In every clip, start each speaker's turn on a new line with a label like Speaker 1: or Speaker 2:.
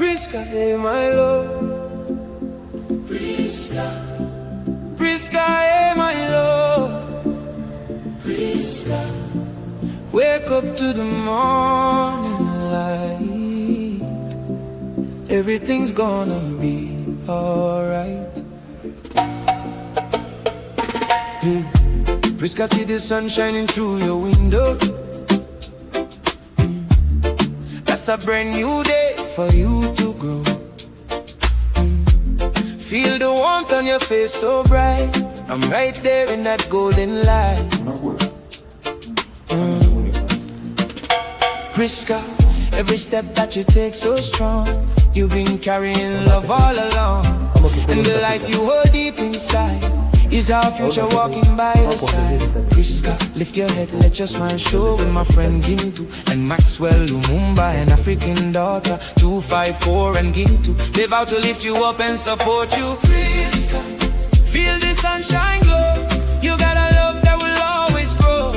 Speaker 1: Priscah, hey my love. Priscah, Priscah, hey my love. Priscah, wake up to the morning light. Everything's gonna be alright. Priscah, see the sun shining through your window. That's a brand new day for you to grow. Feel the warmth on your face so bright. I'm right there in that golden light. Priscah, every step that you take so strong. You've been carrying love all along. And the life you hold deep inside is our future walking by your side. Priscah, lift your head, let your smile show. With my friend Gintu and Maxwell Lumumba, an African daughter 254 and Gintu. They vow to lift you up and support you. Priscah, feel the sunshine glow. You got a love that will always grow.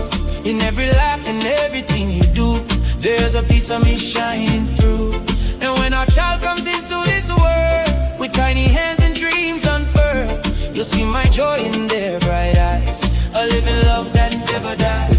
Speaker 1: In every laugh and everything you do, there's a piece of me shining through. And when our child comes into this world with tiny hands and dreams unfurled, you'll see my joy in their bright eyes, a living love that never dies.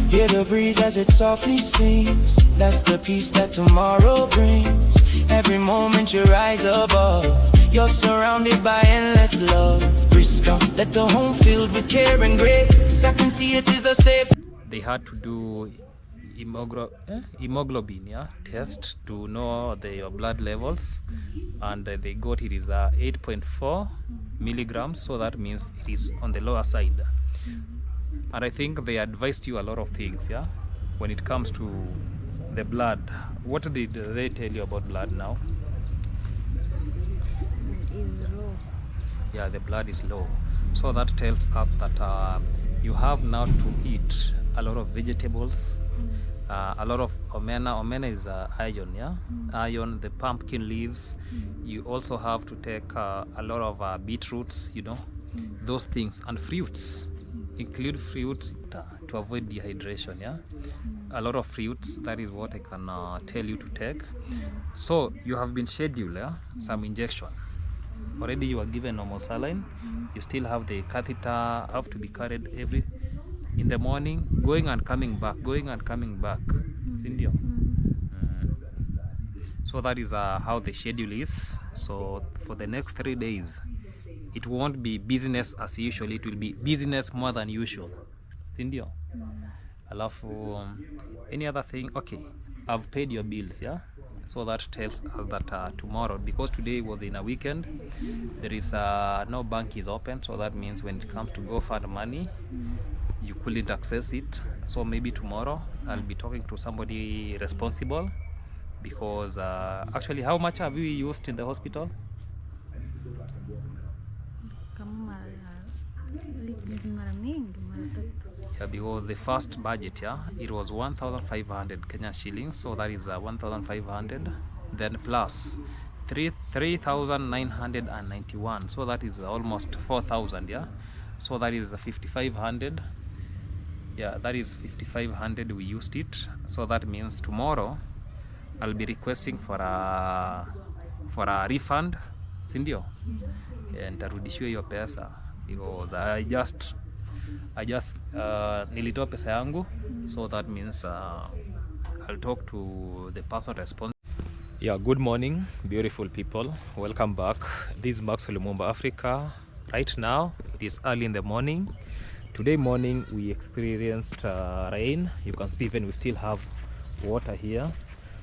Speaker 1: Hear the breeze as it softly sings. That's the peace that tomorrow brings. Every moment you rise above, you're surrounded by endless love. Priscah, let the home filled with care and grace. I can see it is a safe.
Speaker 2: They had to do hemoglobin test to know your blood levels, and they got it is 8.4 milligrams, so that means it is on the lower side. And I think they advised you a lot of things when it comes to the blood. What did they tell you about blood now?
Speaker 3: Is low.
Speaker 2: Yeah, the blood is low, so that tells us that you have now to eat a lot of vegetables, a lot of omena. Omena is iron, iron, the pumpkin leaves. You also have to take a lot of beetroots, those things, and fruits. Include fruits to avoid dehydration. A lot of fruits, that is what I can tell you to take. So you have been scheduled some injection. Already you are given normal saline. You still have the catheter, have to be carried in the morning, going and coming back. Cindy. So that is how the schedule is. So for the next 3 days, it won't be business as usual, it will be business more than usual. Cindy. Alafu, any other thing? Okay, I've paid your bills, so that tells us that tomorrow, because today was in a weekend, there is no bank is open, so that means when it comes to go fund money, you couldn't access it. So maybe tomorrow I'll be talking to somebody responsible, because actually, how much have you used in the hospital? Yeah, because the first budget, it was 1,500 Kenyan shillings, so that is 1,500, then plus 3,991, so that is almost 4,000, so that is 5,500. That is 5,500 we used it. So that means tomorrow I'll be requesting for a refund, sindio, and tarudishiwe hiyo pesa, because I just nilitoa pesa yangu. So that means I'll talk to the person responsible. Good morning, beautiful people. Welcome back. This is Maxwell Lumumba, Africa. Right now it is early in the morning. Today morning we experienced rain. You can see even we still have water here.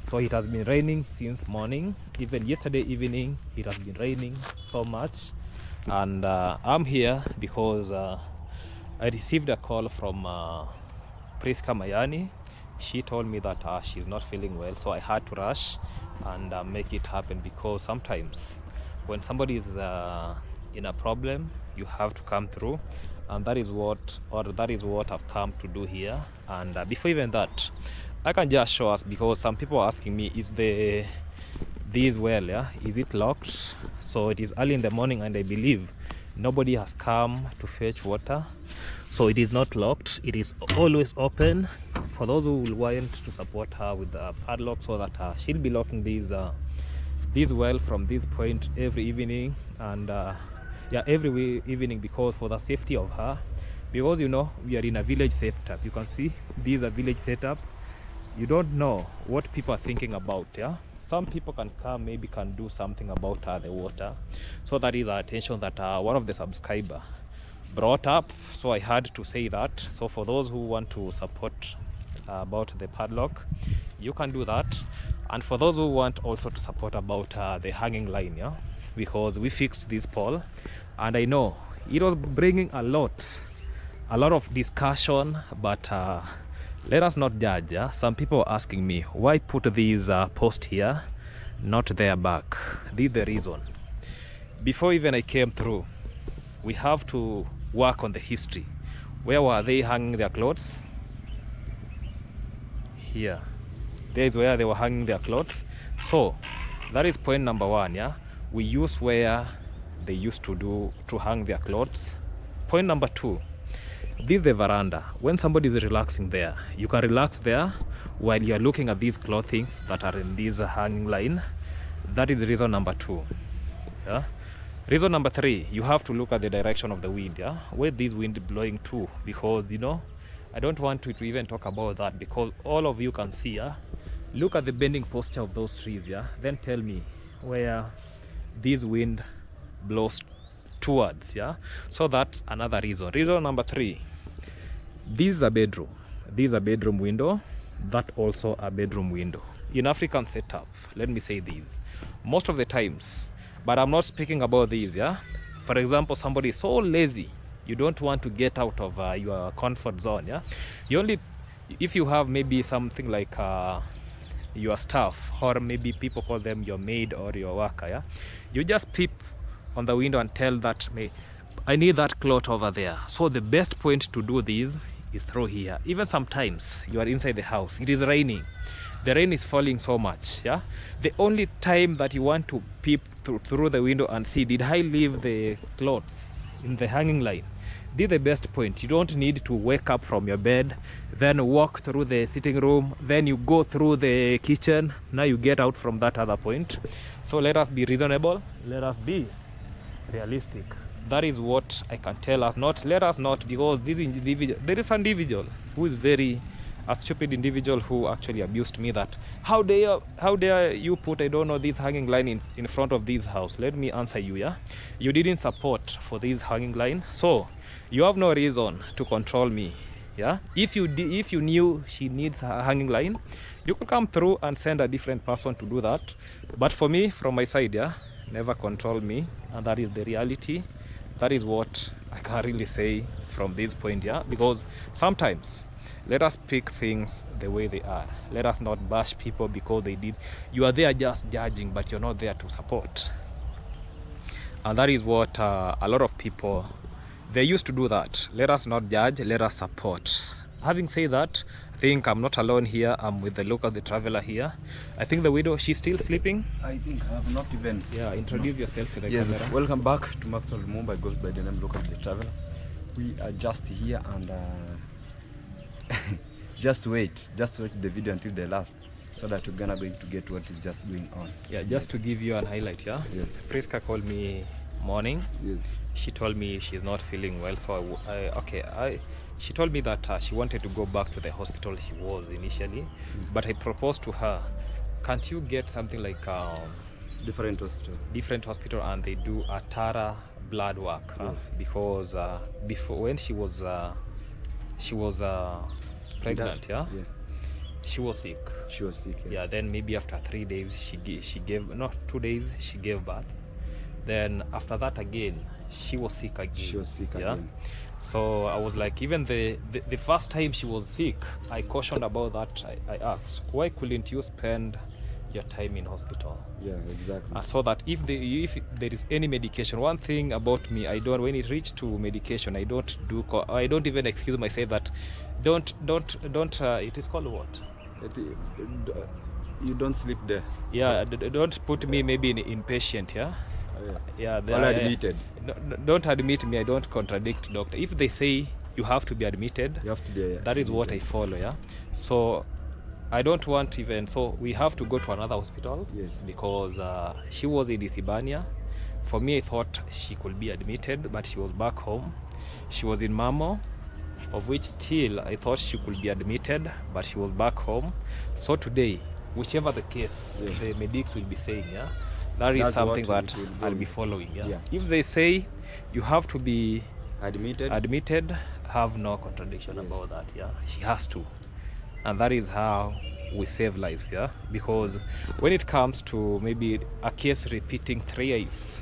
Speaker 2: So it has been raining since morning. Even yesterday evening it has been raining so much. And I'm here because I received a call from Priscah Mayani. She told me that she's not feeling well, so I had to rush and make it happen, because sometimes when somebody is in a problem, you have to come through, and that is what I've come to do here. And before even that, I can just show us, because some people are asking me, is this well, is it locked? So it is early in the morning, and I believe Nobody has come to fetch water, so it is not locked. It is always open for those who will want to support her with the padlock, so that she'll be locking this well from this point every evening, and every evening, because for the safety of her, because you know we are in a village setup. You can see this is a village setup. You don't know what people are thinking about. Some people can come, maybe can do something about the water. So that is the attention that one of the subscriber brought up, so I had to say that. So for those who want to support about the padlock, you can do that. And for those who want also to support about the hanging line, because we fixed this pole, and I know it was bringing a lot of discussion, but let us not judge. Some people are asking me, why put these post here, not there back? This is the reason. Before even I came through, we have to work on the history. Where were they hanging their clothes? Here. There is where they were hanging their clothes. So that is point number one. We use where they used to hang their clothes. Point number two, this is the veranda. When somebody is relaxing there, you can relax there while you are looking at these clothings that are in this hanging line. That is reason number two. Reason number three, you have to look at the direction of the wind. Where this wind blowing to, because you know I don't want to even talk about that, because all of you can see. Look at the bending posture of those trees. Then tell me where this wind blows towards. So that's another reason. Reason number three, this is a bedroom. This is a bedroom window. That also a bedroom window. In African setup, let me say this, most of the times, but I'm not speaking about these. For example, somebody is so lazy, you don't want to get out of your comfort zone. You only, if you have maybe something like your staff, or maybe people call them your maid or your worker, you just peep on the window and tell that, I need that cloth over there. So the best point to do this is through here. Even sometimes you are inside the house, it is raining, the rain is falling so much. The only time that you want to peep through the window and see, did I leave the clothes in the hanging line? This is the best point. You don't need to wake up from your bed, then walk through the sitting room, then you go through the kitchen, now you get out from that other point. So let us be reasonable, let us be realistic. That is what I can tell us. Not let us not, because this individual, there is an individual who is a stupid individual who actually abused me, that how dare you put, I don't know, this hanging line in front of this house. Let me answer you. You didn't support for this hanging line, so you have no reason to control me. If you knew she needs a hanging line, you could come through and send a different person to do that. But for me, from my side, never control me, and that is the reality. That is what I can really say from this point. Because sometimes, let us pick things the way they are. Let us not bash people because they did. You are there just judging, but you're not there to support. And that is what a lot of people, they used to do that. Let us not judge, let us support. Having said that, I think I'm not alone here. I'm with the local, the traveler here. I think the widow, she's still sleeping.
Speaker 3: I think I have not even.
Speaker 2: Introduce yourself to the
Speaker 3: yes,
Speaker 2: camera.
Speaker 3: Welcome back to Maxwell Lumumba. Goes by the name Local, the traveler. We are just here and just wait the video until the last, so that we're going to get what is just going on.
Speaker 2: Just to give you an highlight. Yes. Priscah called me morning.
Speaker 3: Yes.
Speaker 2: She told me she's not feeling well, so she told me that she wanted to go back to the hospital she was initially, but I proposed to her, can't you get something like
Speaker 3: different hospital,
Speaker 2: and they do a thorough blood work. Because before, when she was pregnant, she was sick. Yes. Then maybe after 3 days she gave 2 days she gave birth. Then after that again she was sick again. So I was like, even the first time she was sick, I cautioned about that. I asked, why couldn't you spend your time in hospital?
Speaker 3: Exactly.
Speaker 2: So that if there is any medication, one thing about me, I don't, when it reaches to medication, I don't even excuse myself that don't it is called what?
Speaker 3: You don't sleep there.
Speaker 2: Don't put me maybe in inpatient. Yeah, they
Speaker 3: All
Speaker 2: are
Speaker 3: admitted.
Speaker 2: Don't admit me, I don't contradict doctor. If they say you have to be admitted,
Speaker 3: You have to be.
Speaker 2: that is what I follow. Yeah, so I don't want even, so we have to go to another hospital.
Speaker 3: Yes.
Speaker 2: Because she was in Isibania. For me, I thought she could be admitted, but she was back home. She was in Mamo, of which still I thought she could be admitted, but she was back home. So today, whichever the case,
Speaker 3: Yes.
Speaker 2: the medics will be saying, yeah, that is
Speaker 3: That's
Speaker 2: something
Speaker 3: what
Speaker 2: that
Speaker 3: it will
Speaker 2: I'll
Speaker 3: go.
Speaker 2: be following. Yeah?
Speaker 3: Yeah.
Speaker 2: If they say you have to be
Speaker 3: Admitted.
Speaker 2: have no contradiction
Speaker 3: Yes.
Speaker 2: about that. Yeah, she has to, and that is how we save lives. Yeah, because when it comes to maybe a case repeating thrice,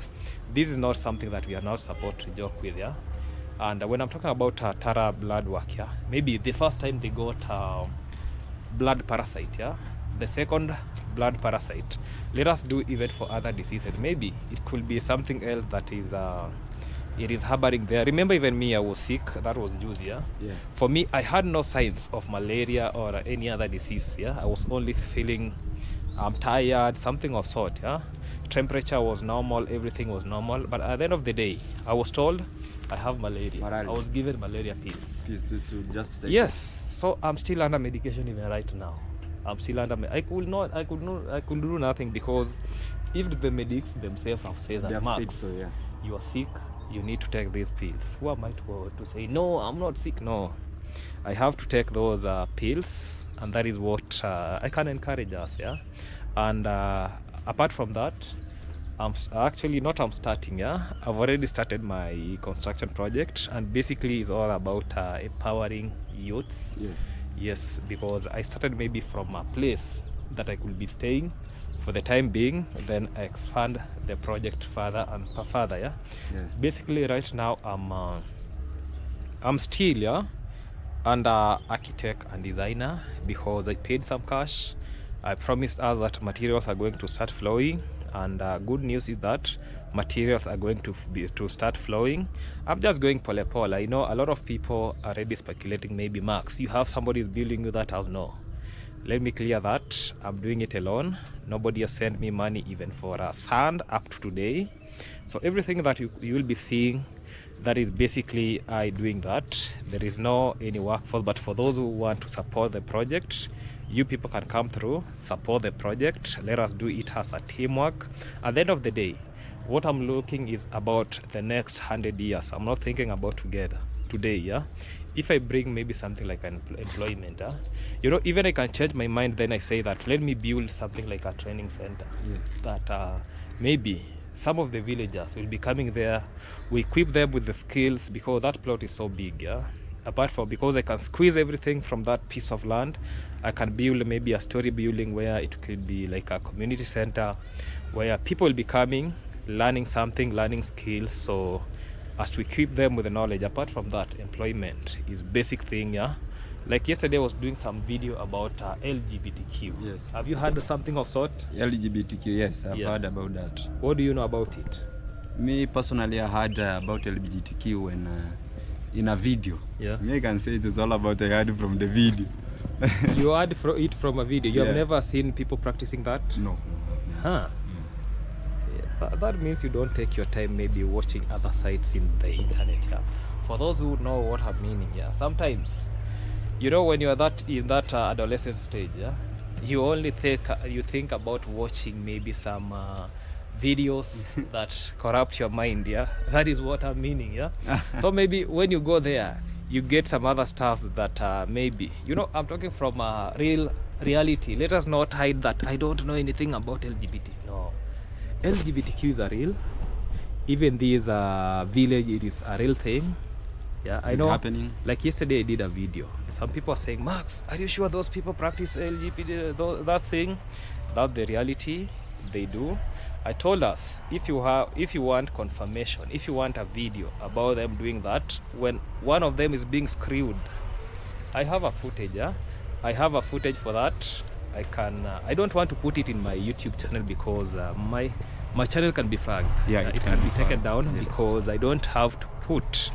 Speaker 2: this is not something that we are not supposed to joke with. Yeah, and when I'm talking about Tara blood work, yeah, maybe the first time they got blood parasite, yeah, the second blood parasite, let us do even for other diseases. Maybe it could be something else that is it is harboring there. Remember, even me, I was sick. That was juice. Yeah. For me, I had no signs of malaria or any other disease. Yeah, I was only feeling I'm tired, something of sort. Yeah, temperature was normal, everything was normal. But at the end of the day, I was told I have malaria. I was given malaria pills.
Speaker 3: To just take.
Speaker 2: Yes. So I'm still under medication even right now. I'm still under. I could do nothing, because if the medics themselves have said
Speaker 3: They
Speaker 2: that,
Speaker 3: have said
Speaker 2: Max,
Speaker 3: so, yeah.
Speaker 2: you are sick, you need to take these pills. Who am I to say no? I'm not sick. No, I have to take those pills, and that is what I can encourage us. Yeah, and apart from that, I'm starting. Yeah, I've already started my construction project, and basically it's all about empowering youths. Yes, because I started maybe from a place that I could be staying for the time being, then I expand the project further and further. Yeah. Basically, right now I'm still, yeah, under architect and designer, because I paid some cash. I promised us that materials are going to start flowing, and good news is that materials are going to start flowing. I'm just going pole pole. I know a lot of people are already speculating, maybe Max, you have somebody who's building you that house. No, let me clear that. I'm doing it alone. Nobody has sent me money even for sand up to today. So everything that you will be seeing, that is basically I doing that. There is no any workforce, but for those who want to support the project, you people can come through, support the project. Let us do it as a teamwork. At the end of the day, what I'm looking is about the next 100 years. I'm not thinking about today. Yeah, if I bring maybe something like an employment, you know, even I can change my mind. Then I say that let me build something like a training center. That maybe some of the villagers will be coming there. We equip them with the skills, because that plot is so big. Yeah, apart from, because I can squeeze everything from that piece of land, I can build maybe a story building where it could be like a community center where people will be coming, learning something, learning skills, so as to equip them with the knowledge. Apart from that, employment is basic thing. Yeah, like yesterday I was doing some video about LGBTQ.
Speaker 3: Yes.
Speaker 2: Have you heard something of sort?
Speaker 3: LGBTQ, yes, I've
Speaker 2: Yeah.
Speaker 3: heard about that.
Speaker 2: What do you know about it?
Speaker 3: Me personally, I heard about LGBTQ when in a video.
Speaker 2: Yeah.
Speaker 3: Me, I can say it is all about I heard from the video.
Speaker 2: You heard it from a video. You have
Speaker 3: Yeah.
Speaker 2: never seen people practicing that?
Speaker 3: No.
Speaker 2: Huh. Yeah, that means you don't take your time maybe watching other sites in the internet. Yeah. For those who know what I'm meaning, yeah. Sometimes, you know, when you're in that adolescent stage, yeah, you only think about watching maybe some videos that corrupt your mind. Yeah, that is what I'm meaning. Yeah. So maybe when you go there, you get some other stuff that maybe, you know, I'm talking from real reality. Let us not hide that I don't know anything about LGBT. No, LGBTQs are real. Even this village, it is a real thing. Yeah, I know.
Speaker 3: Happening.
Speaker 2: Like yesterday, I did a video. Some people are saying, Max, are you sure those people practice LGBT, that thing? That's the reality. They do. I told us, if you want confirmation, if you want a video about them doing that, when one of them is being screwed, I have a footage. Yeah, I have a footage for that. I can. I don't want to put it in my YouTube channel, because my channel can be flagged.
Speaker 3: Yeah,
Speaker 2: it can be taken down, because I don't have to put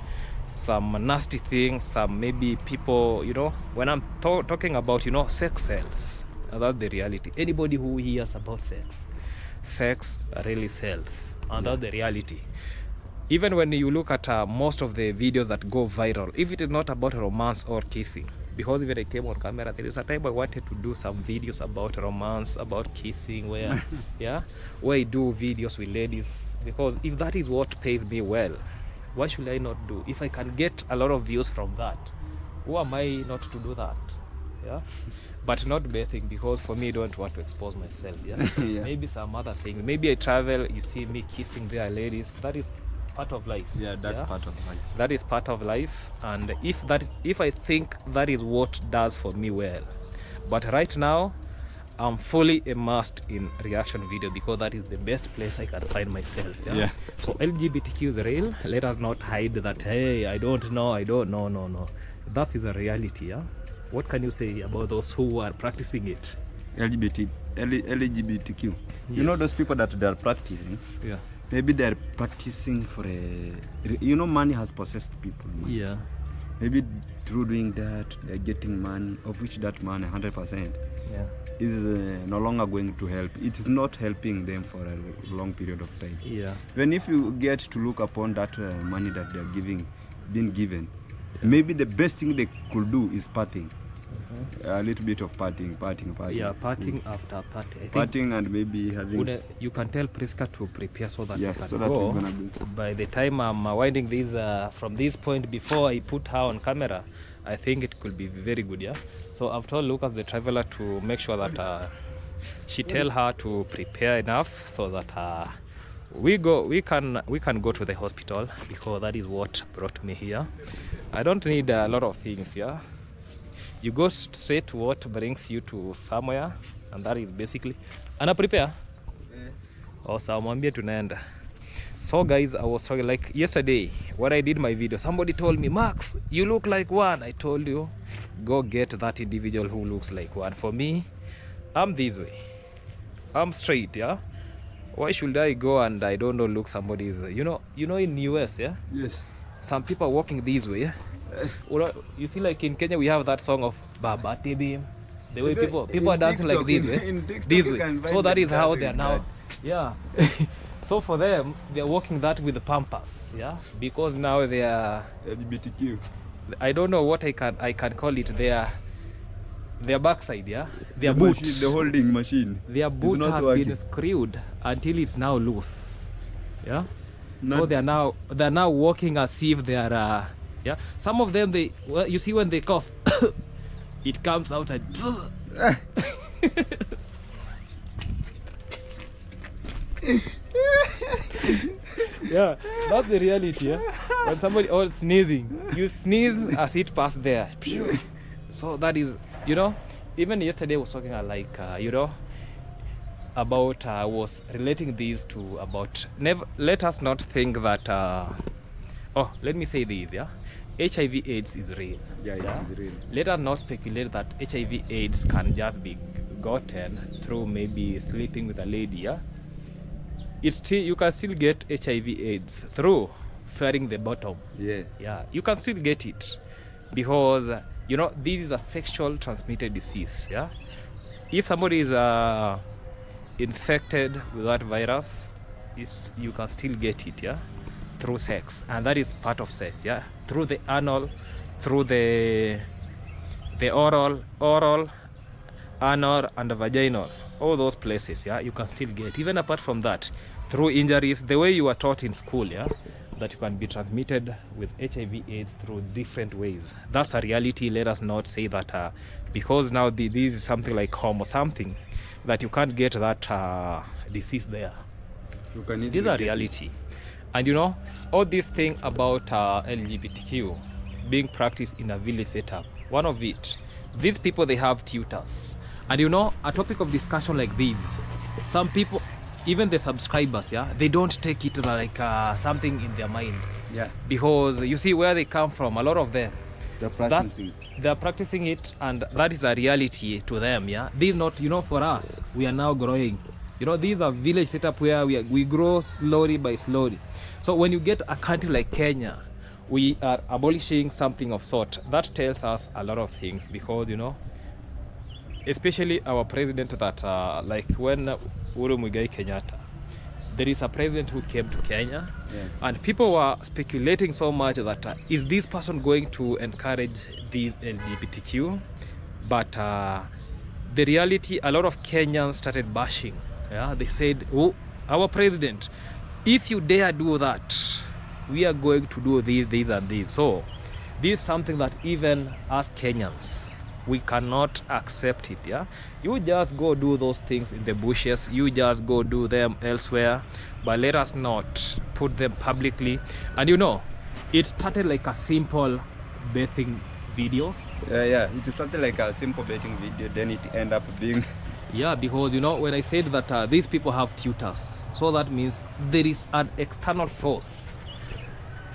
Speaker 2: some nasty things, some maybe people, you know, when I'm talking about, you know, sex sells. That's the reality. Anybody who hears about sex really sells. and that's the reality. Even when you look at most of the videos that go viral, if it is not about romance or kissing, because when I came on camera, there is a time I wanted to do some videos about romance, about kissing, where where I do videos with ladies, because if that is what pays me well, why should I not do? If I can get a lot of views from that, who am I not to do that? But not bathing, because for me, I don't want to expose myself. Maybe some other thing. Maybe I travel, you see me kissing their ladies. That is part of life.
Speaker 3: That's part of life.
Speaker 2: That is part of life. And if I think that is what does for me well. But right now, I'm fully immersed in reaction video, because that is the best place I can find myself. So LGBTQ is real. Let us not hide that, hey, I don't know. No. That is the reality. What can you say about those who are practicing it?
Speaker 3: LGBTQ. You know those people that they are practicing? Maybe they're practicing for money has possessed people. Maybe through doing that, they're getting money, of which that money, 100%, is no longer going to help. It is not helping them for a long period of time. When if you get to look upon that money that they're being given, maybe the best thing they could do is partying. A little bit of partying.
Speaker 2: Partying after party.
Speaker 3: Partying, and maybe having...
Speaker 2: You can tell Priscah to prepare so that you can
Speaker 3: so that
Speaker 2: go.
Speaker 3: we're gonna go.
Speaker 2: By the time I'm winding this from this point, before I put her on camera, I think it could be very good. So I've told Lucas, the traveler, to make sure that she tell her to prepare enough, so that we can go to the hospital, because that is what brought me here. I don't need a lot of things. You go straight to what brings you to somewhere, and that is basically prepare. Mwambie tunaenda. So guys, I was talking like yesterday when I did my video, somebody told me, Max, you look like one. I told you, go get that individual who looks like one. For me, I'm this way. I'm straight. Why should I go and I don't know look somebody's, you know in US,
Speaker 3: Yes.
Speaker 2: Some people are walking this way. You see, like in Kenya, we have that song of Baba Tibim. The way people are dancing like this way. This way. So that is how they are now. So for them, they are walking that with the pampas. Because now they are
Speaker 3: LGBTQ.
Speaker 2: I don't know what I can call it. Their backside, their boot.
Speaker 3: The holding machine.
Speaker 2: Their boot has been screwed until it's now loose. So they are now walking as if they are. Some of them, you see when they cough, it comes out and that's the reality. When somebody else sneezing, you sneeze as it passed there. So that is, even yesterday I was talking about I was relating these to about let us not think that let me say this, HIV AIDS is real.
Speaker 3: It is real.
Speaker 2: Let us not speculate that HIV AIDS can just be gotten through maybe sleeping with a lady. It's still, you can still get HIV AIDS through fearing the bottom. You can still get it, because this is a sexual transmitted disease. If somebody is infected with that virus, you can still get it. Through sex, and that is part of sex. Through the anal, through the oral, anal, and the vaginal, all those places. You can still get. Even apart from that, through injuries, the way you are taught in school, that you can be transmitted with HIV/AIDS through different ways. That's a reality. Let us not say that because now this is something like home or something, that you can't get that disease there. This is a reality. And all this thing about LGBTQ being practiced in a village setup, one of it, these people, they have tutors. And a topic of discussion like this, some people, even the subscribers, they don't take it like something in their mind. Because you see where they come from, a lot of them, they're practicing it, and that is a reality to them. This is not, for us, we are now growing. These are village setup where we grow slowly by slowly. So when you get a country like Kenya, we are abolishing something of sort. That tells us a lot of things, because especially our president, that like when Uhuru Muigai Kenyatta, there is a president who came to Kenya,
Speaker 3: Yes.
Speaker 2: and people were speculating so much that is this person going to encourage these LGBTQ? But the reality, a lot of Kenyans started bashing. Yeah, they said, "Oh, our president, if you dare do that, we are going to do this, and this." So this is something that even as Kenyans, we cannot accept it. Yeah, you just go do those things in the bushes, you just go do them elsewhere, but let us not put them publicly. And you know, it started like a simple bathing videos.
Speaker 3: Yeah, it started like a simple betting video, then it ended up being
Speaker 2: Yeah, because you know, when I said that these people have tutors, so that means there is an external force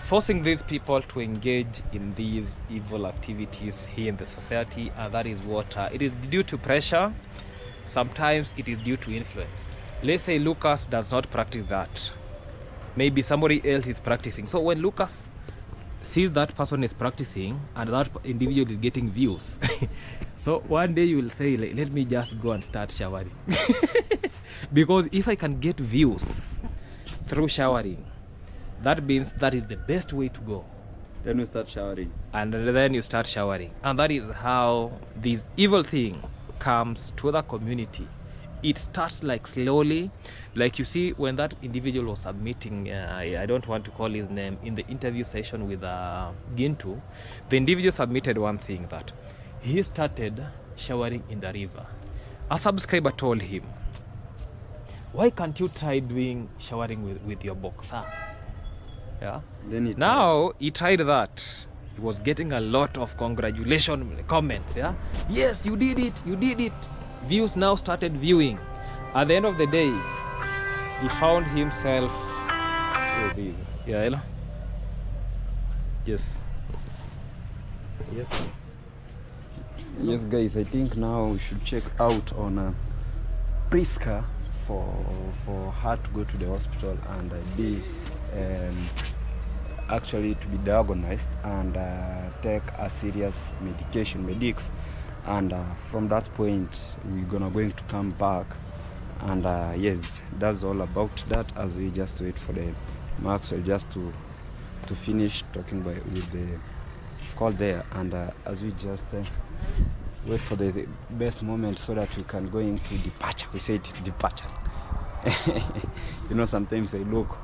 Speaker 2: forcing these people to engage in these evil activities here in the society, and that is what it is due to pressure. Sometimes it is due to influence. Let's say Lucas does not practice that, maybe somebody else is practicing. So when Lucas sees that person is practicing and that individual is getting views, so one day you will say, like, let me just go and start showering. Because if I can get views through showering, that means that is the best way to go.
Speaker 3: then we start showering.
Speaker 2: And then you start showering, and that is how this evil thing comes to the community. It starts like slowly, like you see when that individual was submitting, I don't want to call his name, in the interview session with Gintu, the individual submitted one thing, that he started showering in the river. A subscriber told him, why can't you try doing showering with your boxer? Yeah.
Speaker 3: Then it
Speaker 2: Now he tried that. He was getting a lot of congratulation comments. Yeah. Yes, you did it. You did it. Views now started viewing. At the end of the day, he found himself. Yeah, hello. Yes. Yes.
Speaker 3: Yes, guys, I think now we should check out on priscah for her to go to the hospital and be actually to be diagnosed and take a serious medics, and from that point we're going to come back, and yes, that's all about that, as we just wait for the Maxwell just to finish talking with the call there, and as we just wait for the best moment so that we can go into departure. We say it, departure. You know, sometimes I look.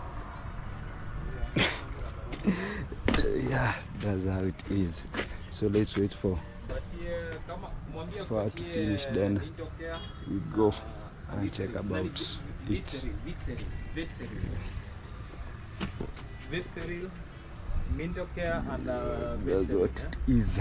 Speaker 3: Yeah, that's how it is. So let's wait for her to finish, then we go and check about it. That's what it is.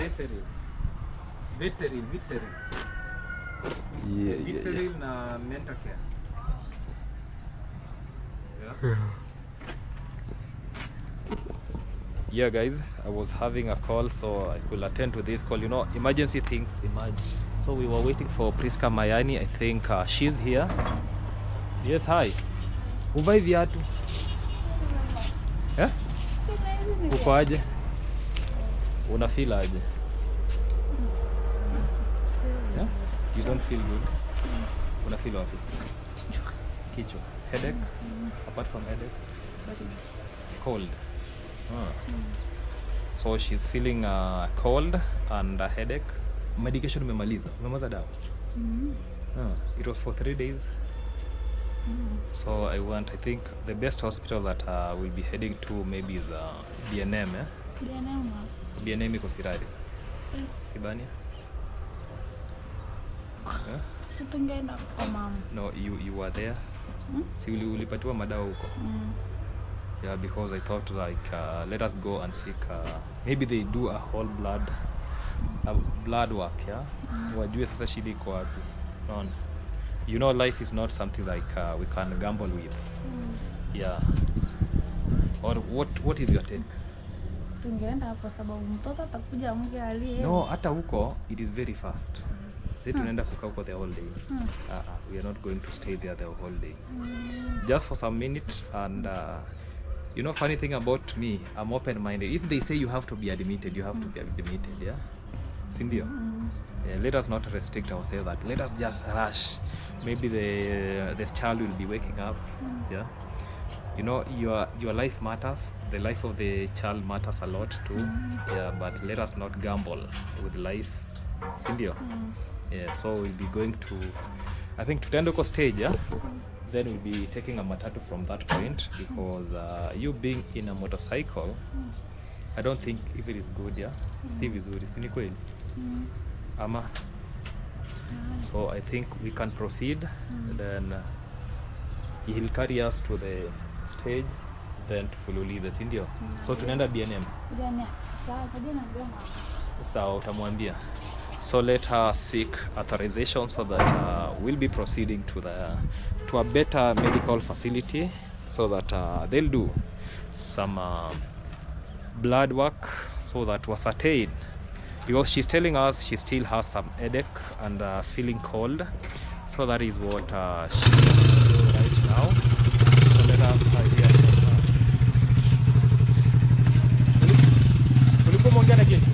Speaker 2: Yeah, guys, I was having a call, so I could attend to this call. You know, emergency things emerge. So we were waiting for Priscah Mayani. I think she's here. Yes, hi. Uvai viatu? Eh? Uko aje? Una feel aje? Yeah? You don't feel good? Una feel wapi? Kichwa. Headache? Apart from headache? Cold. So she's feeling cold and a headache. Medication umemaliza dawa? It was for 3 days. So I think the best hospital that we'll be heading to maybe is BNM. BNM iko Sirari. Sibania?
Speaker 4: Situngeenda kwa mama.
Speaker 2: No, you were there. Si ulipatiwa madawa huko? Yeah, because I thought like let us go and seek maybe they do a whole blood work, yeah. Wajue sasa shida iko wapi. You know, life is not something like we can gamble with. Yeah. Or what is your take?
Speaker 4: Tungeenda hapo sababu mtoto atakuja mke aliye.
Speaker 2: No, hata huko it is very fast. Say tunaenda kukaa huko the whole day. We are not going to stay there the whole day. Just for some minutes, and you know, funny thing about me, I'm open-minded. If they say you have to be admitted, you have to be admitted, yeah? Sindio? Yeah, let us not restrict ourselves that. Let us just rush. Maybe the child will be waking up, yeah? you know, your life matters, the life of the child matters a lot too. Yeah, but let us not gamble with life, sindio? Yeah, so we'll be going to, I think, to Tendoko stage, yeah? Then we'll be taking a matatu from that point, because you being in a motorcycle, I don't think if it is good, yeah? Si vizuri, si ni kweli? Ama? So I think we can proceed, then he'll carry us to the stage, then tufululize, si ndio? So tunaenda BNM. Sawa, utamwambia. So let her seek authorization so that we'll be proceeding to a better medical facility, so that they'll do some blood work so that we're certain, because she's telling us she still has some headache and feeling cold. So that is what she's going to do right now. So let us hear from her. Ulikuwa mwongea na kitu?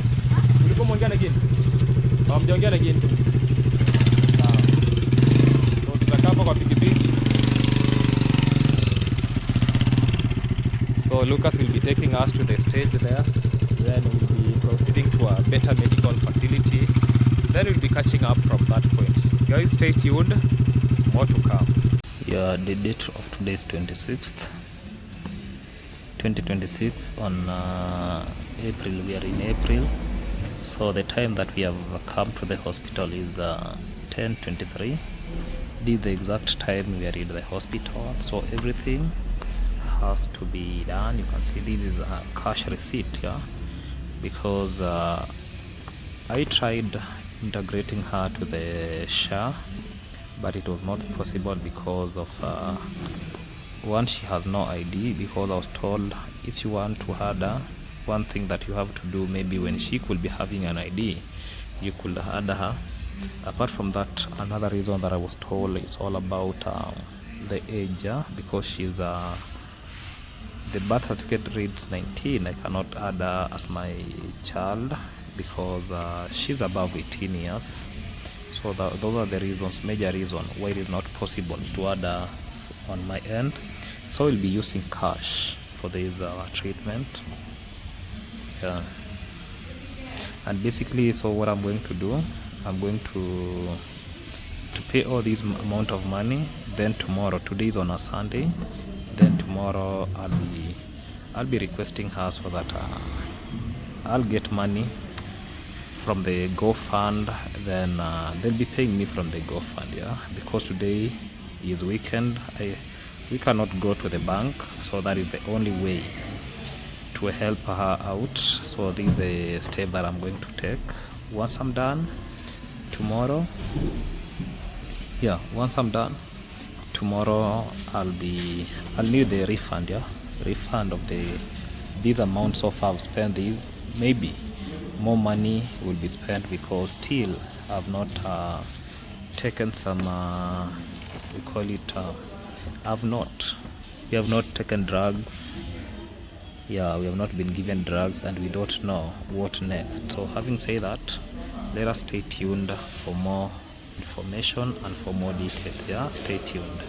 Speaker 2: Ulikuwa mwongea na kitu? Hamjaongea na kitu? Sawa. So tutakaa hapa kwa pikipiki. So Lucas will be taking us to the stage there. Then we'll be proceeding to a better medical facility. Then we'll be catching up from that point. Guys, stay tuned. More to come. Yeah, the date of today is 26th. 2026 on April. We are in April. So the time that we have come to the hospital is 10:23. This is the exact time we are in the hospital. So everything has to be done. You can see this is a cash receipt, yeah, because I tried integrating her to the SHA, but it was not possible because of one, she has no ID, because I was told if you want to add her, one thing that you have to do, maybe when she could be having an ID, you could add her. Apart from that, another reason that I was told is all about the age, yeah? Because she's the birth certificate reads 19. I cannot add her as my child because she's above 18 years. So those are the reasons, major reason why it is not possible to add her on my end. So we'll be using cash for this treatment. Yeah. And basically, so what I'm going to do, I'm going to pay all this amount of money. Then tomorrow, today is on a Sunday, then tomorrow I'll be requesting her so that I'll get money from the GoFund. Then they'll be paying me from the GoFund, yeah, because today is weekend. We cannot go to the bank, so that is the only way to help her out. So this is the step that I'm going to take. Once I'm done tomorrow, yeah, once I'm done tomorrow, I'll need the refund, yeah, refund of these amounts so far I've spent. These maybe more money will be spent because still I've not taken some we call it we have not taken drugs. Yeah, we have not been given drugs and we don't know what next. So having said that, let us stay tuned for more information and for more details. Yeah, stay tuned.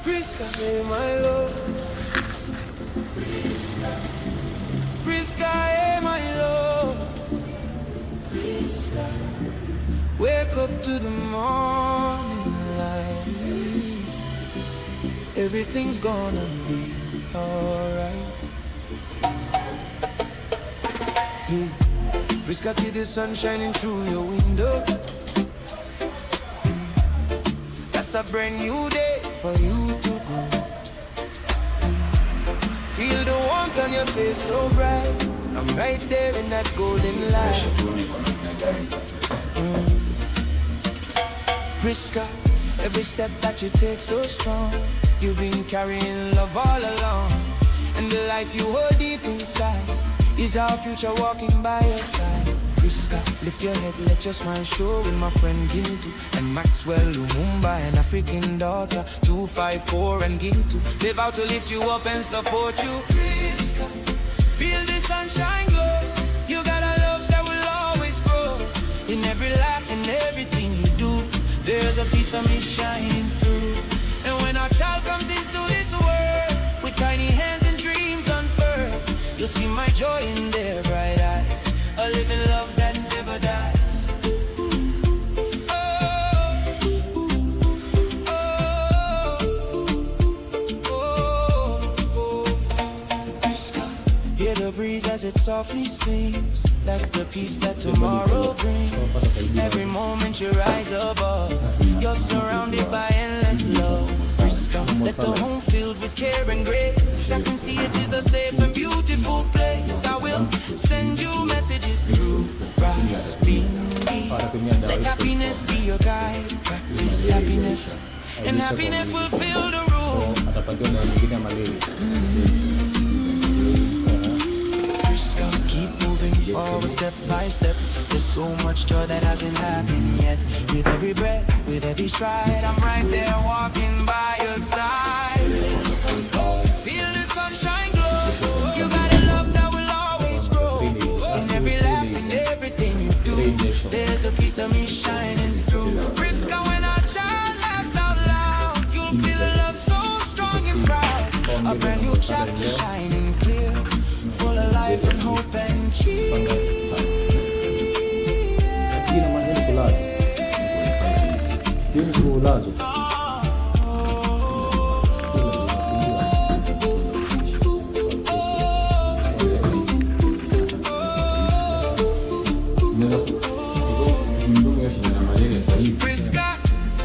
Speaker 1: Priscah, hey my love. Priscah, hey my love. Priscah, wake up to the morning light. Everything's gonna be alright. Priscah, see the sun shining through your window. That's a brand new day for you to go. Feel the warmth on your face so bright. I'm right there in that golden light. Priscah, every step that you take so strong. You've been carrying love all along, and the life you hold deep inside is our future walking by your side. Priscah, lift your head, let your smile show. With my friend Gintu and Maxwell Lumumba, an African daughter 254 and Gintu. They vow to lift you up and support you. Priscah, feel the sunshine glow. You got a love that will always grow. In every laugh and everything you do, there's a piece of me shining through. comes into this world with tiny hands and dreams unfurled, you'll see my joy in their bright eyes, a living love that never dies. Hear the breeze as it softly sings. That's the peace that tomorrow brings. Every moment you rise above, you're surrounded by endless love. Priscah, let the home filled with care and grace. I can see it is a safe and beautiful place. I will send you messages through rasping. Let happiness be your guide. Practice happiness, and happiness will fill the room. Keep moving forward step by step. There's so much joy that hasn't happened yet. With every breath, with every stride, I'm right there walking by your side. Feel the sunshine glow. You got a love that will always grow. In every laugh, in everything you do, there's a piece of me shining through. Priscah, when our child laughs out loud, you'll feel a love so strong and proud. A brand new chapter shining clear, full of life and hope and cheer. Priscah,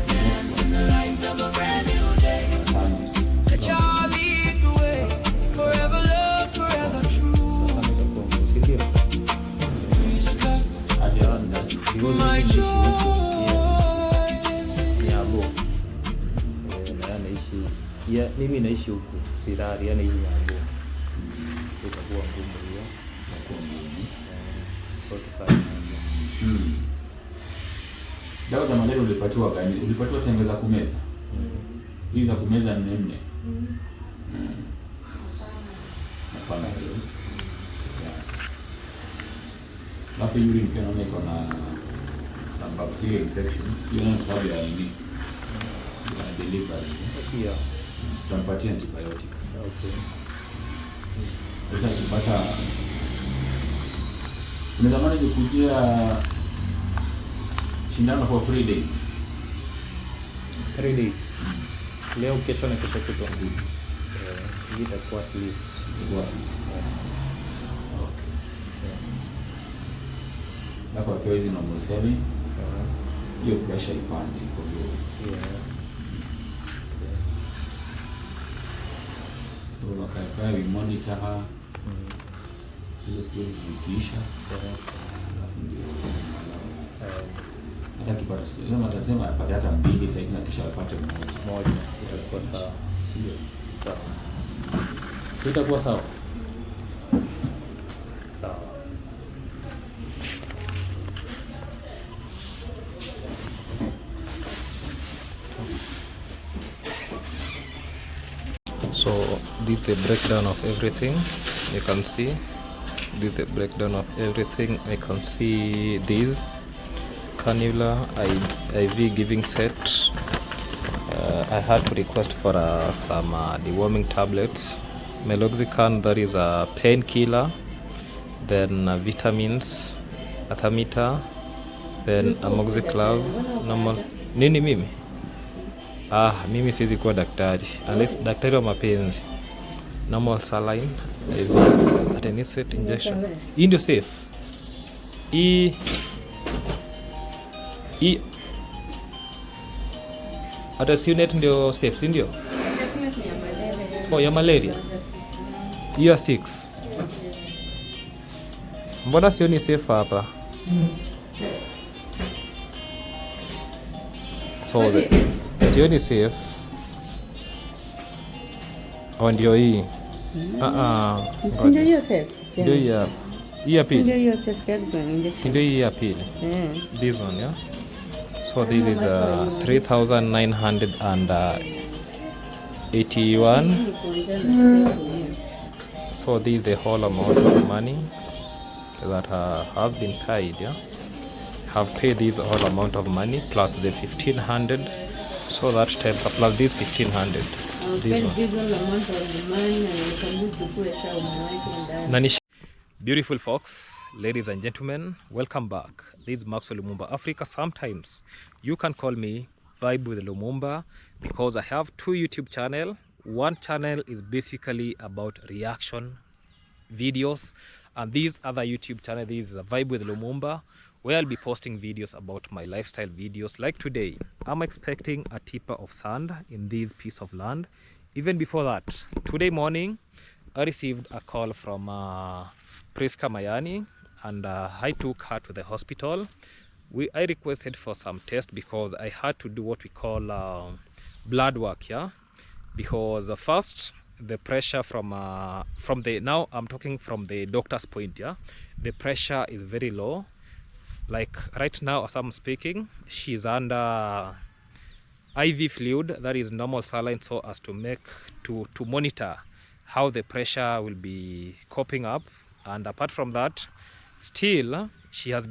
Speaker 1: dance in the light of a brand new day. Let y'all lead the way. Forever love, forever true. Priscah, my joy.
Speaker 2: Mimi naishi huku Sirari, yani hii yangu itakuwa ngumu hiyo, so tufanye
Speaker 5: dawa za malaria ulipatiwa gani? Ulipatiwa tembe za kumeza hii za kumeza 4 hapana hiyo. Alafu urine pia naona iko na some bacterial infections, hiyo ni sababu ya nini? Ya delivery pia tunapatia antibiotics. Okay. Sasa tupata kuna zamani nikujia shindano for 3 days.
Speaker 2: 3 days. Leo kesho na kesho kutwa mbili. Hii itakuwa at least.
Speaker 5: Okay. Na kwa hiyo hizi normal 7. Hiyo pressure ipande kwa hiyo. So wakakaa we monitor her. Ile kitu zikiisha. Alafu ndio hata kipata sio matasema apate hata 2 sasa hivi na kisha apate moja itakuwa sawa. Sio sawa. Sio itakuwa sawa. Sawa. So this is the breakdown of everything. You can see this is the breakdown of everything. I can see this cannula, IV giving set. I had to request for some deworming tablets, meloxicam, that is a painkiller, then vitamins, artemether, then amoxiclav, normal. Nini mimi? Mimi siwezi kuwa daktari unless daktari wa mapenzi. Normal saline, atenicate injection. Hii ndio safe. Hii hata Sunet ndio safe, si ndio? Oh, ya malaria. Hiyo 6. Mbona sioni safe hapa? So sioni safe. Ndio hii.
Speaker 6: Ndio hiyo safe.
Speaker 2: Ndio hii hapa. Hii ya pili.
Speaker 6: Ndio hiyo safe injection.
Speaker 2: Ndio hii ya pili. This one, yeah. So this is 3,981. So this is the whole amount of money that has been paid, yeah. Have paid this whole amount of money plus the 1,500. So that tells plus this 1,500. Beautiful folks, ladies and gentlemen, welcome back. This is Maxwell Lumumba Africa. Sometimes you can call me Vibe with Lumumba because I have two YouTube channels. One channel is basically about reaction videos, and this other YouTube channel is Vibe with Lumumba, where I'll be posting videos about my lifestyle videos. Like today, I'm expecting a tipper of sand in this piece of land. Even before that, today morning, I received a call from priscah Mayani, and I took her to the hospital. I requested for some tests because I had to do what we call blood work, yeah. Because first, the pressure from the, now I'm talking from the doctor's point, yeah. The pressure is very low. Like right now, as I'm speaking, she's under IV fluid, that is normal saline, so as to monitor how the pressure will be coping up. And apart from that, still she has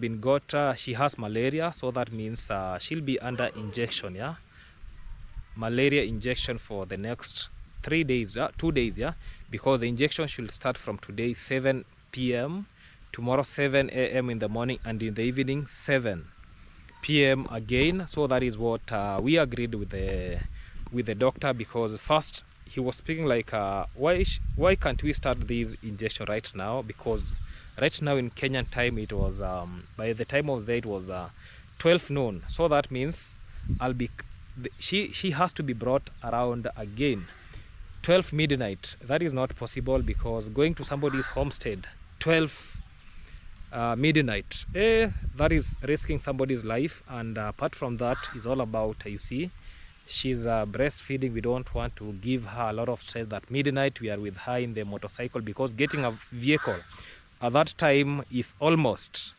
Speaker 2: malaria, so that means she'll be under injection, yeah, malaria injection for the next 2 days, yeah, because the injection should start from today 7 p.m, tomorrow 7 a.m. in the morning, and in the evening 7 p.m. again. So that is what we agreed with the doctor, because first he was speaking like why can't we start this injection right now, because right now in Kenyan time it was by the time of the day it was 12 noon, so that means she has to be brought around again 12 midnight. That is not possible, because going to somebody's homestead 12 midnight, that is risking somebody's life. And apart from that, it's all about, you see, she's breastfeeding. We don't want to give her a lot of stress that midnight we are with her in the motorcycle, because getting a vehicle at that time is almost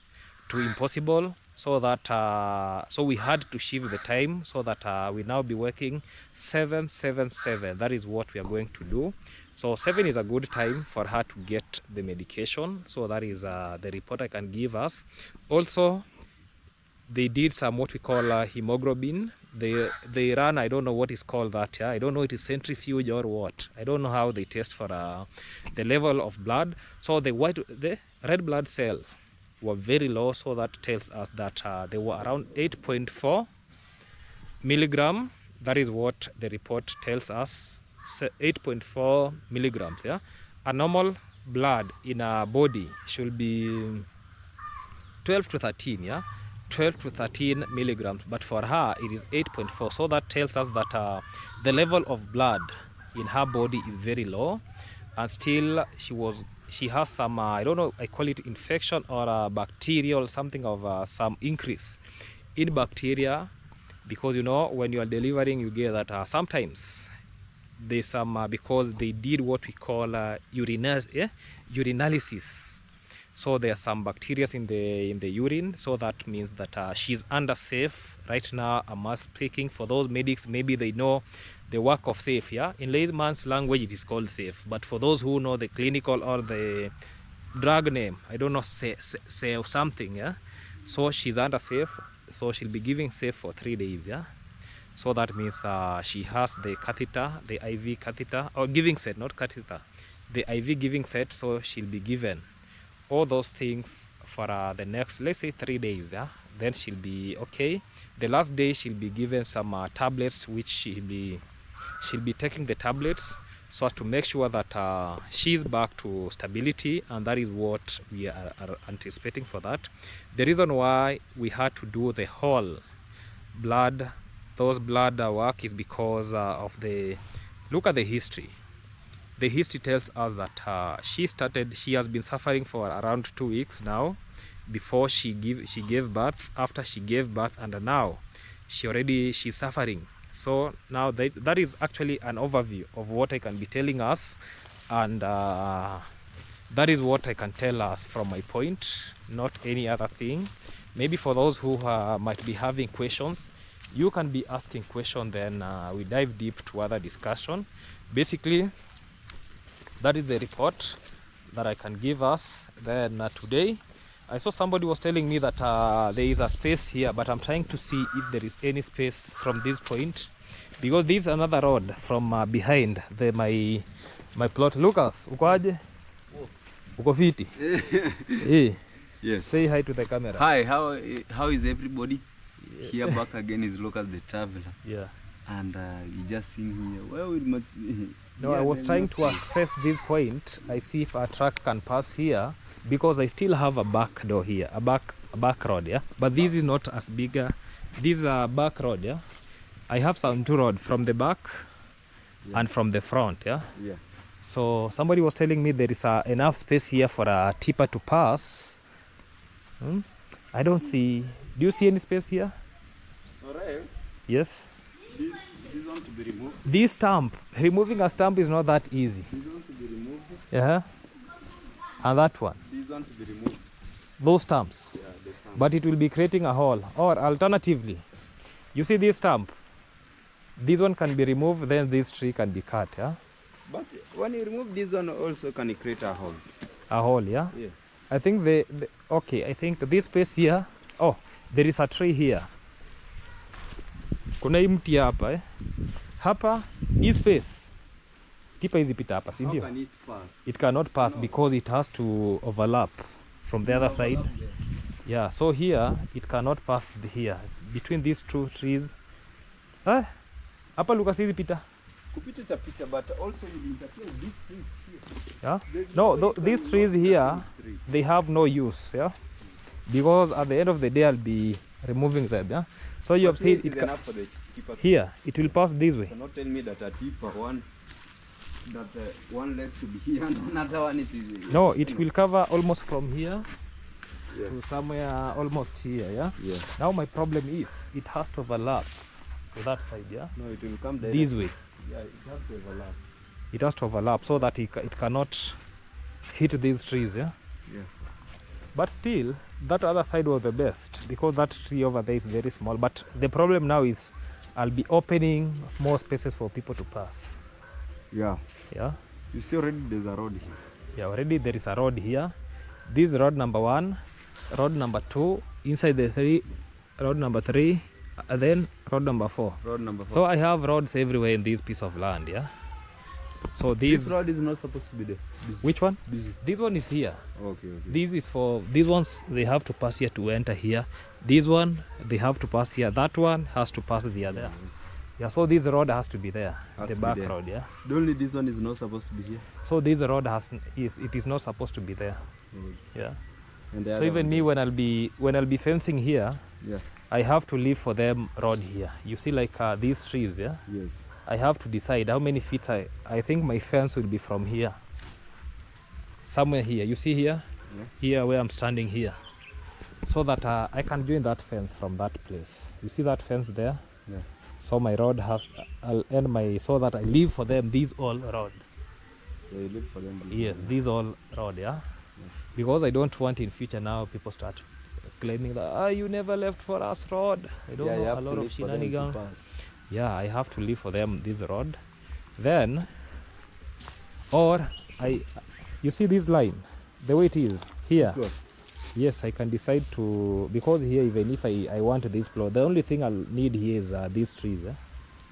Speaker 2: too impossible. So that so we had to shift the time, so that we now be working 777. That is what we are going to do. So 7 is a good time for her to get the medication. So that is the report I can give us. Also, they did some what we call hemoglobin. They ran, I don't know what is called that, yeah. I don't know it is centrifuge or what. I don't know how they test for the level of blood. So the red blood cell were very low, so that tells us that they were around 8.4 milligram. That is what the report tells us, 8.4 milligrams, yeah. A normal blood in a body should be 12 to 13, yeah, 12 to 13 milligrams, but for her it is 8.4. So that tells us that the level of blood in her body is very low, and still she has some I don't know, I call it infection or bacterial, something of some increase in bacteria, because you know when you are delivering you get that sometimes there's some because they did what we call urinalysis. So there are some bacteria in the urine, so that means that she's under safe right now. I'm speaking for those medics, maybe they know the work of safe, yeah. In layman's language it is called safe, but for those who know the clinical or the drug name, I don't know, say something, yeah. So she's under safe, so she'll be giving safe for 3 days, yeah. So that means she has the catheter, the IV catheter, or giving set, not catheter, the IV giving set. So she'll be given all those things for the next, let's say 3 days, yeah. Then she'll be okay. The last day she'll be given some tablets, which she'll be taking the tablets so as to make sure that she's back to stability, and that is what we are anticipating for that. The reason why we had to do the whole blood work is because of look at the history. The history tells us that she has been suffering for around 2 weeks now before she gave birth, after she gave birth, and now she's suffering. So now that is actually an overview of what I can be telling us, and that is what I can tell us from my point, not any other thing. Maybe for those who might be having questions, you can be asking questions, then we dive deep to other discussion. Basically, that is the report that I can give us. Then today I saw somebody was telling me that there is a space here, but I'm trying to see if there is any space from this point
Speaker 5: because this is another road from behind my plot. Lucas, uko aje? Uko fiti? Hey.
Speaker 3: Yes.
Speaker 5: Say hi to the camera.
Speaker 3: Hi, how is everybody? Here back again is Lucas the Traveler.
Speaker 5: Yeah.
Speaker 3: And you just seen here. Well, it must be.
Speaker 5: No, I was trying to access this point. I see if a truck can pass here because I still have a back door here, a back road, yeah. But this is not as big. This is a back road, yeah. I have some two road from the back and from the front, yeah.
Speaker 3: Yeah.
Speaker 5: So somebody was telling me there is enough space here for a tipper to pass. I don't see. Do you see any space here?
Speaker 3: Alright.
Speaker 5: Yes.
Speaker 3: This one to be removed.
Speaker 5: This stamp, removing a stamp is not that easy.
Speaker 3: This one to be removed.
Speaker 5: Yeah. And that one.
Speaker 3: This one to be removed.
Speaker 5: Those stamps.
Speaker 3: Yeah, the stamp.
Speaker 5: But it will be creating a hole. Or alternatively, you see this stamp. This one can be removed, then this tree can be cut, yeah?
Speaker 3: But when you remove this one also can create a hole.
Speaker 5: A hole, yeah?
Speaker 3: Yeah.
Speaker 5: I think okay, I think this space here, oh, there is a tree here. Kuna hii mti hapa eh. Hapa, hii space. Tipa hizi pita hapa, si ndio?
Speaker 3: How can it pass?
Speaker 5: It cannot pass because it has to overlap from the other side. Yeah, so here it cannot pass here between these two trees. Hapa Lucas hizi pita.
Speaker 3: Kupita tapita, but also you interfere these trees here.
Speaker 5: Yeah. No, these trees here, they have no use. Yeah. Because at the end of the day, I'll be removing them. Yeah. So you have seen it
Speaker 3: enough for the keeper.
Speaker 5: Here. It will pass this way.
Speaker 3: You cannot tell me that a tipper one leg to be here and another one is.
Speaker 5: No, it will cover almost from here to somewhere almost here. Yeah.
Speaker 3: Yeah.
Speaker 5: Now my problem is it has to overlap to that side. Yeah.
Speaker 3: No, it will come there.
Speaker 5: This way.
Speaker 3: Yeah, it has to overlap.
Speaker 5: It has to overlap so that it cannot hit these trees, yeah?
Speaker 3: Yeah.
Speaker 5: But still, that other side was the best because that tree over there is very small. But the problem now is I'll be opening more spaces for people to pass.
Speaker 3: Yeah.
Speaker 5: Yeah?
Speaker 3: You see already there's a road here.
Speaker 5: Yeah, already there is a road here. This is road number 1, road number 2, inside the 3, road number 3, and then road number 4.
Speaker 3: Road number 4.
Speaker 5: So I have roads everywhere in this piece of land, yeah? So this
Speaker 3: road is not supposed to be there.
Speaker 5: Which one? This one is here.
Speaker 3: Okay.
Speaker 5: This is for these ones. They have to pass here to enter here. This one they have to pass here. That one has to pass via there. Yeah. So this road has to be there. The back road. Yeah.
Speaker 3: Only this one is not supposed to be here.
Speaker 5: So this road is not supposed to be there. Yeah.
Speaker 3: And
Speaker 5: so even me when I'll be fencing here, I have to leave for them road here. You see like these trees, yeah.
Speaker 3: Yes.
Speaker 5: I have to decide how many feet I think my fence will be from here. Somewhere here. You see here? Yeah. Here where I'm standing here. So that I can join that fence from that place. You see that fence there?
Speaker 3: Yeah.
Speaker 5: So my road I'll end so that I leave for them these all road.
Speaker 3: Yeah, you leave for them.
Speaker 5: Yeah, these all road, yeah? Because I don't want in future now people start claiming that you never left for us road. I don't know, a lot of shenanigans. Yeah, I have to leave for them this road. Then, you see this line, the way it is here. Yes, I can decide to, because here even if I want this plot, the only thing I'll need here is these trees,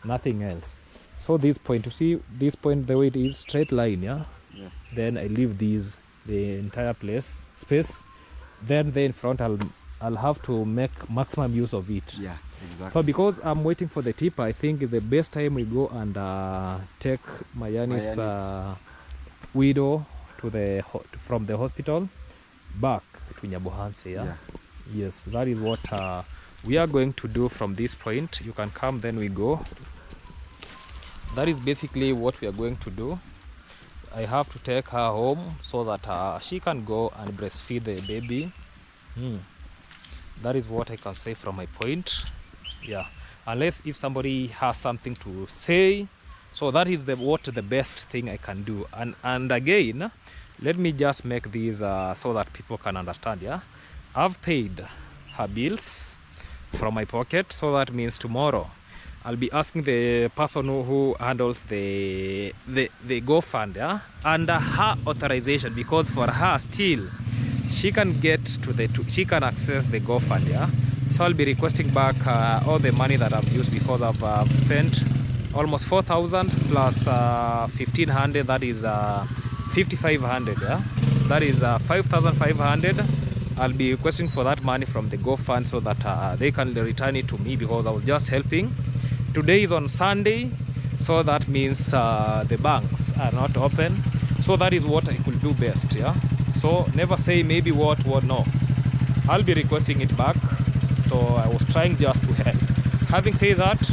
Speaker 5: nothing else. So this point, you see this point, the way it is, straight line, yeah? Then I leave the entire space. Then in front I'll have to make maximum use of it.
Speaker 3: Yeah, exactly.
Speaker 5: So because I'm waiting for the tipper, I think the best time we go and take Mayani's widow from the hospital back to Nyabohanse. Yeah? Yes, that is what we are going to do from this point. You can come, then we go. That is basically what we are going to do. I have to take her home so that she can go and breastfeed the baby. That is what I can say from my point. Yeah, unless if somebody has something to say. So that is what the best thing I can do. And again, let me just make these so that people can understand. Yeah, I've paid her bills from my pocket, so that means tomorrow I'll be asking the person who handles the GoFund, yeah, under her authorization, because for her still she can she can access the GoFund, yeah. So I'll be requesting back all the money that I've used, because I've spent
Speaker 2: almost 4,000 plus 1,500, that is 5,500. Yeah, that is 5,500. I'll be requesting for that money from the GoFund so that they can return it to me, because I was just helping. Today is on Sunday, so that means the banks are not open. So that is what I could do best. Yeah, so never say maybe what no. I'll be requesting it back. So I was trying just to help. Having said that,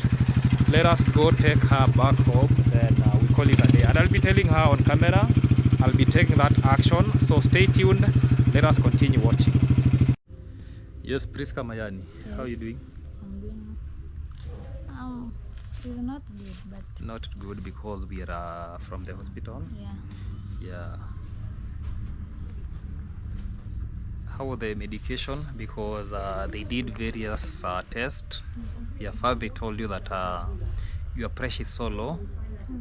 Speaker 2: let us go take her back home, then we call it a day. And I'll be telling her on camera. I'll be taking that action. So stay tuned. Let us continue watching. Yes, Priscah Mayani. Yes. How are you doing?
Speaker 4: I'm doing. It's not good, but
Speaker 2: not good because we are from the hospital. Yeah. How was the medication? Because they did various tests. Yeah, first they told you that your pressure is so low.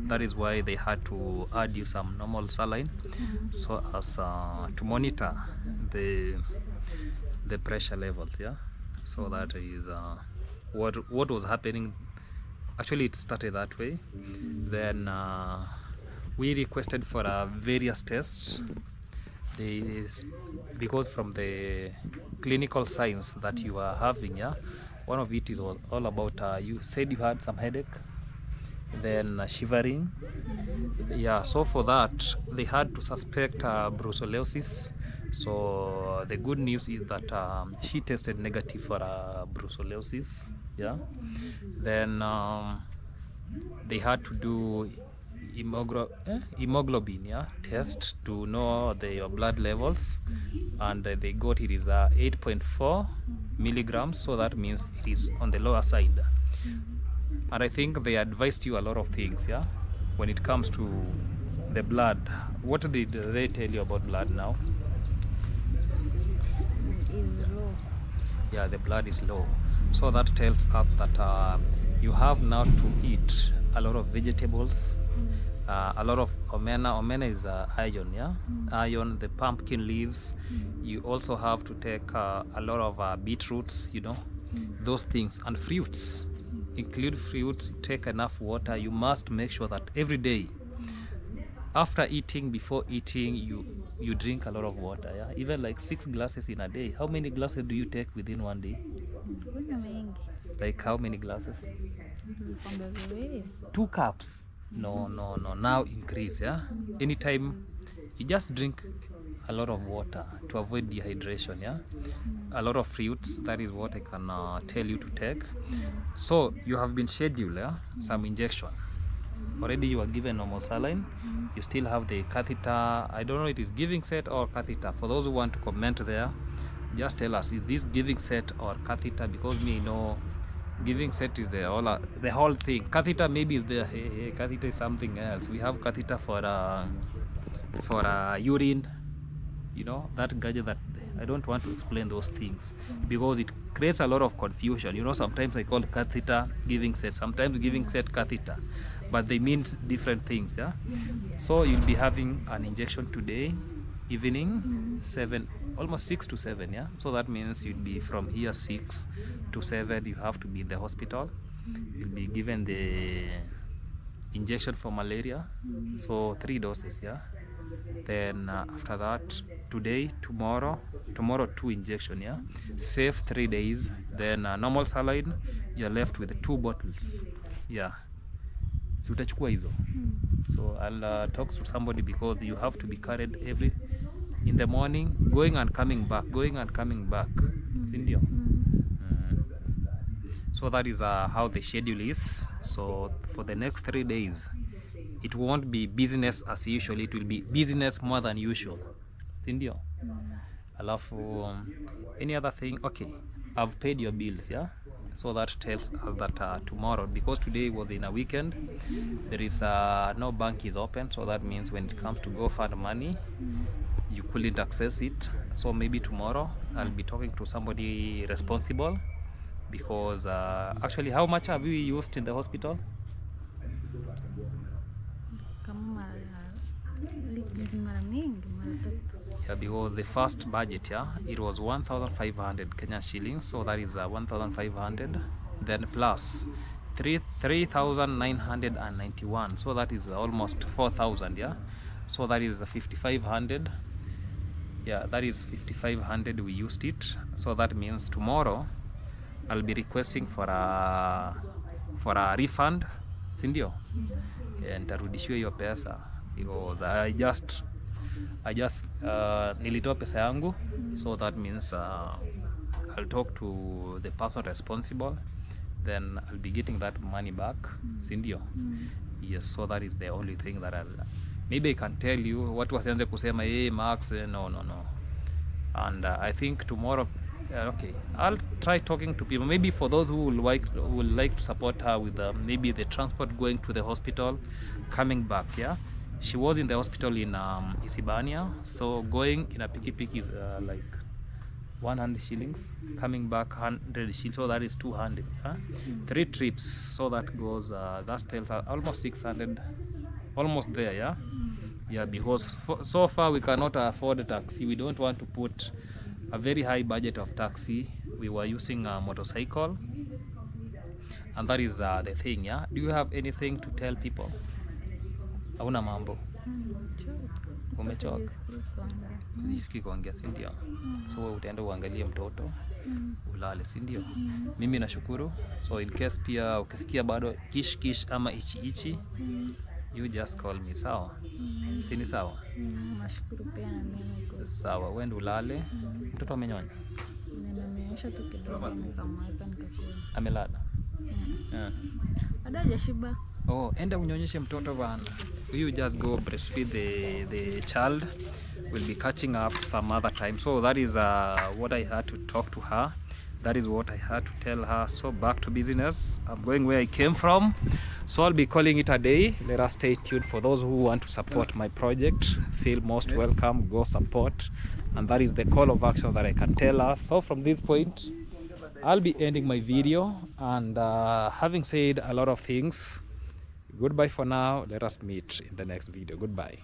Speaker 2: That is why they had to add you some normal saline, so as to monitor the pressure levels. Yeah, so that is what was happening. Actually, it started that way. Then we requested for various tests. Because from the clinical signs that you are having, yeah, one of it is all about you said you had some headache, then shivering. Yeah, so for that they had to suspect brucellosis. So the good news is that she tested negative for brucellosis. Yeah, then they had to do hemoglobin test to know your blood levels, and they got it is 8.4 milligrams, so that means it is on the lower side. And I think they advised you a lot of things, yeah, when it comes to the blood. What did they tell you about blood now?
Speaker 4: it's low.
Speaker 2: Yeah, the blood is low, so that tells us that you have now to eat a lot of vegetables, a lot of omena is iron, yeah, iron, the pumpkin leaves. You also have to take a lot of beetroots, you know, those things, and fruits. Include fruits, take enough water. You must make sure that every day after eating, before eating, you drink a lot of water, yeah, even like 6 glasses in a day. How many glasses do you take within one day? Like how many glasses? 2 cups. No, now increase, yeah. Anytime you just drink a lot of water to avoid dehydration, yeah. A lot of fruits, that is what I can tell you to take. So you have been scheduled, yeah, some injection. Already you are given normal saline. You still have the catheter. I don't know if it is giving set or catheter. For those who want to comment there, just tell us, is this giving set or catheter? Because me know giving set is the whole thing. Catheter maybe is there. Hey, catheter is something else. We have catheter for urine. You know, that gadget that I don't want to explain those things because it creates a lot of confusion. You know, sometimes I call catheter giving set, sometimes giving set catheter, but they mean different things. Yeah. So you'll be having an injection today evening, 7, almost 6 to 7. Yeah. So that means you'll be from here 6 to 7. You have to be in the hospital. You'll be given the injection for malaria. So 3 doses. Yeah. Then after that, today, tomorrow 2 injection, yeah, safe 3 days. Then normal saline, you're left with 2 bottles, yeah. So utachukua hizo. So I'll talk to somebody because you have to be carried in the morning, going and coming back, sindio? So that is how the schedule is. So for the next 3 days it won't be business as usual, it will be business more than usual, sindio? Alafu any other thing, okay, I've paid your bills, yeah. So that tells us that tomorrow, because today was in a weekend, there is no bank is open, so that means when it comes to GoFund money, you couldn't access it. So maybe tomorrow I'll be talking to somebody responsible, because actually, how much have you used in the hospital? Yeah, because the first budget, yeah, it was 1,500 Kenyan shillings, so that is 1,500. Then plus 3,991. So that is almost 4,000. Yeah, so that is 5,500. Yeah, that is 5,500 we used it. So that means tomorrow I'll be requesting for a refund, sindio? Nitarudishiwa hiyo pesa because I just nilitoa pesa yangu. So that means I'll talk to the person responsible, then I'll be getting that money back, sindio? Yes, so that is the only thing that maybe I can tell you. Watu wasianze kusema hey Max, no. And I think tomorrow, okay, I'll try talking to people. Maybe for those who will like to support her with maybe the transport going to the hospital, coming back. Yeah, she was in the hospital in Isibania, so going in a pikipiki is like 100 shillings, coming back 100 shillings, so that is 200. Yeah? 3 trips, so that goes that tells almost 600, almost there. Yeah. Yeah, because so far we cannot afford a taxi. We don't want to put a very high budget of taxi. We were using a motorcycle, and that is the thing. Yeah, do you have anything to tell people? Hauna mambo? Umechoka? Jisikii kuongea, si ndio? So utaenda uangalie mtoto, ulale, si ndio? Mimi nashukuru. So in case pia ukisikia bado kish ama ichi, you just call me, sawa? Si ni sawa?
Speaker 4: Nashukuru pia na mimi kwa.
Speaker 2: Sawa, wende ulale. Mtoto amenyonya?
Speaker 4: Nimemeosha tu kidogo nikamweka nikakula.
Speaker 2: Amelala?
Speaker 4: Bado hajashiba.
Speaker 2: Oh, enda unyonyeshe mtoto bana. You just go breastfeed the child. We'll be catching up some other time. So that is what I had to talk to her. That is what I had to tell her. So back to business. I'm going where I came from. So I'll be calling it a day. Let us stay tuned. For those who want to support my project, feel most welcome. Go support. And that is the call of action that I can tell us. So from this point, I'll be ending my video. And having said a lot of things, goodbye for now. Let us meet in the next video. Goodbye.